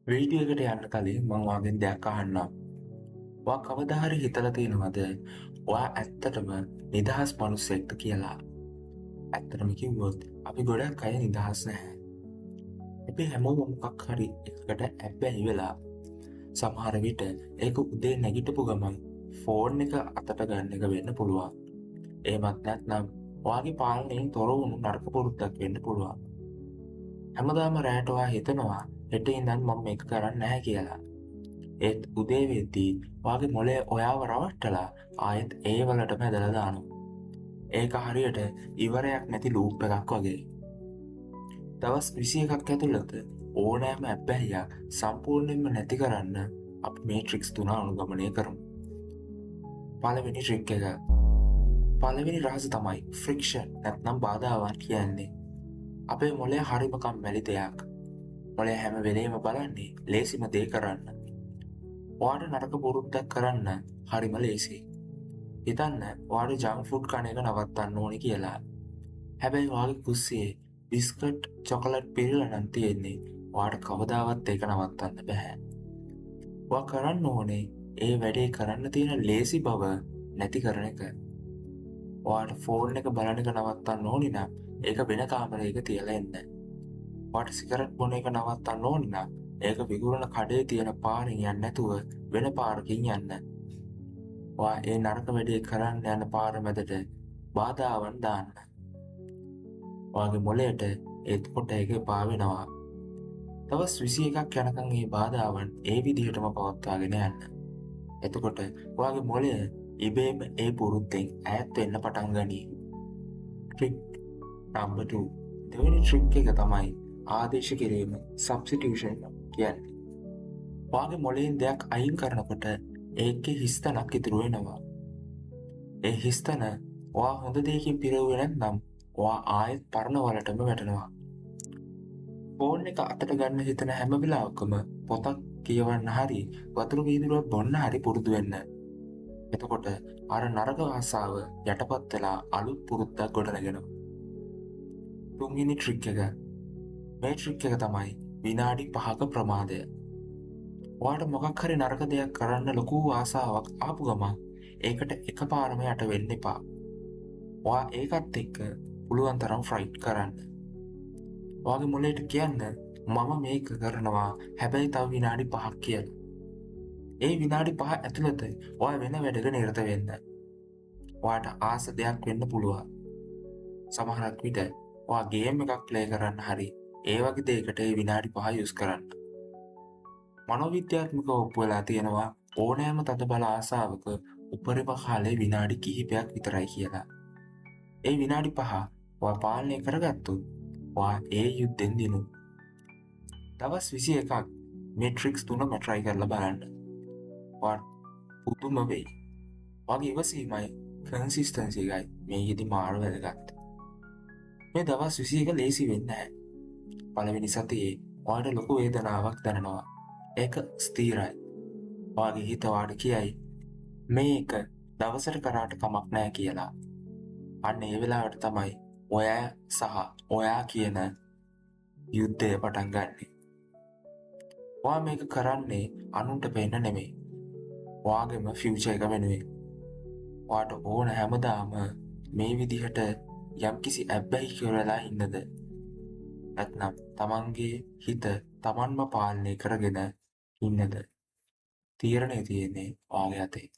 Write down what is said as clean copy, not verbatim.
Video එකට යන්න කලින් මම ඔයාගෙන් දෙයක් අහන්නම්. ඔයා කවදා හරි හිතලා තියෙනවද ඔයා ඇත්තටම නිදහස් මිනිස්සෙක්ද කියලා? ඇත්තටම කිව්වොත් අපි ගොඩක් අය නිදහස් නැහැ. අපි හැමෝම මොකක් හරි එකකට ඇබ්බැහි වෙලා සමහර විට ඒක උදේ නැගිටපු ගමන් ෆෝන් එක අතට ගන්න එක වෙන්න පුළුවන්. එහෙමත් නැත්නම් ඔයාගේ පාලනයෙන් තොර වුණු නරක පුරුද්දක් වෙන්න පුළුවන්. හැමදාම රැට ඔයා හිතනවා හෙට ඉඳන් මම මේක කරන්නේ නැහැ කියලා. ඒත් උදේ වෙද්දී ඔයාගේ මොලේ ඔයාව රවට්ටලා ආයෙත් ඒ වලටම ඇදලා දානවා. ඒක හරියට ඉවරයක් නැති ලූප් එකක් වගේ. දවස් 21ක් ඇතුළත ඕනෑම ඇබ්බැහියක් සම්පූර්ණයෙන්ම නැති කරන්න අපි මේ ට්‍රික්ස් 3 අනුගමනය කරමු. පළවෙනි ට්‍රික් එක. පළවෙනි රහස තමයි ෆ්‍රික්ෂන් නැත්නම් බාධාවන් කියන්නේ. අපේ මොලේ හරිම කම්මැලි දෙයක්. මොලේ හැම වෙලේම බලන්නේ ලේසිම දේ කරන්න. ඔයාට නරක පුරුද්දක් කරන්න හරිම ලේසි. හිතන්න ඔයාට ජංක් ෆුඩ් කන එක නවත්තන්න ඕනි කියලා. හැබැයි ඔයාගේ කුස්සියේ බිස්කට් චොකලට් පිරিলা නම් තියෙන්නේ. ඔයාට කවදාවත් ඒක නවත්තන්න බෑ. ඔයා කරන්න ඕනේ ඒ වැඩේ කරන්න තියෙන ලේසි බව නැති කරන එක. ඔයාට ෆෝන් එක බලන එක නවත්තන්න ඕනි නම් ඒක වෙන කාමරයක තියලා එන්න. ඔයාට සිගරට් බොන එක නවත්තන්න ඕනි නම් ඒක විගුරන කඩේ තියෙන පාරෙන් යන්නේ නැතුව වෙන පාරකින් යන්න. ඔයා ඒ නරක වැඩේ කරන්න යන පාර මැදට බාධාවන් දාන්න. ඔයාගේ මොළයට එතකොට ඒක එපා වෙනවා. දවස් 21ක් යනකම් මේ බාධාවන් ඒ විදිහටම පවත්වාගෙන යන්න. එතකොට ඔයාගේ මොළය ඉබේම ඒ පුරුද්දෙන් ඈත් වෙන්න පටන් ගනී. Trick number 2. දෙවෙනි ට්‍රික් එක තමයි ආදේශ කිරීම සබ්ස්ටිටියුෂන් කියන්නේ. ඔයාගේ මොළයෙන් දෙයක් අයින් කරනකොට ඒකේ හිස්තනක් ඉතුරු වෙනවා. ඒ හිස්තන ඔයා හොඳ දෙයකින් පිරුවේ නැත්නම් ඔයා ආයෙත් පරණ වලටම වැටෙනවා. ෆෝන් එක අතට ගන්න හිතන හැම වෙලාවකම පොතක් කියවන්න හරි වතුර වීදුරුවක් බොන්න හරි පුරුදු වෙන්න. එතකොට අර නරක ආසාව යටපත් වෙලා අලුත් පුරුද්දක් ගොඩනගෙනවා. තුන්වෙනි ට්‍රික් එක. මේ ට්‍රික් එක තමයි විනාඩි 5ක ප්‍රමාදය. ඔයාට මොකක් හරි නරක දෙයක් කරන්න ලොකු ආසාවක් ආපු ගමන් ඒකට එකපාරම යට වෙන්න එපා. ඔයා ඒකත් එක්ක පුළුවන් තරම් ෆයිට් කරන්න. ඔයාගේ මොළයට කියන්න මම මේක කරනවා හැබැයි තව විනාඩි 5ක් කියලා. ඒ විනාඩි 5 ඇතුළත ඔයා වෙන වැඩක නිරත වෙන්න. ඔයාට ආස දෙයක් වෙන්න පුළුවන්. සමහරක් විට ඔයා ගේම් එකක් ප්ලේ කරන්න හරි ඒ වගේ දෙයකට ඒ විනාඩි 5 යූස් කරන්න. මනෝවිද්‍යාත්මකව ඔප්පු වෙලා තියෙනවා ඕනෑම තදබල ආසාවක උපරිම කාලය විනාඩි කිහිපයක් විතරයි කියලා. ඒ විනාඩි 5 ඔයා පාලනය කරගත්තොත් ඔයා ඒ යුද්ධෙන් දිනු. දවස් 21ක් මේ ට්‍රික්ස් 3ම try කරලා බලන්න. ඔයාට පුදුම වෙයි. ඔයාගේ ඉවසීමයි කන්සිස්ටන්සි එකයි මේකෙදි මාර වැදගත්. මේ දවස් 21 ලේසි වෙන්නේ නැහැ. පළවෙනි සතියේ ඔයාට ලොකු වේදනාවක් දැනෙනවා. ඒක ස්ථිරයි. ඔයාගේ හිත ඔයාට කියයි මේක දවසට කරාට කමක් නැහැ කියලා. අන්න ඒ වෙලාවට තමයි ඔයා සහ ඔයා කියන යුද්ධය පටන් ගන්නෙ. ඔයා මේක කරන්නේ අනුන්ට පෙන්න නෙමෙයි. ඔයාගේම ෆියුචර් එක වෙනුවෙන්. ඔයාට ඕන හැමදාම මේ විදිහට යම්කිසි ඇබ්බැහි කරලා ඉන්නද? නැත්නම් තමන්ගේ හිත තමන්ම පාලනය කරගෙන ඉන්නද? තීරණය තියෙන්නේ ඔයාගේ අතේ.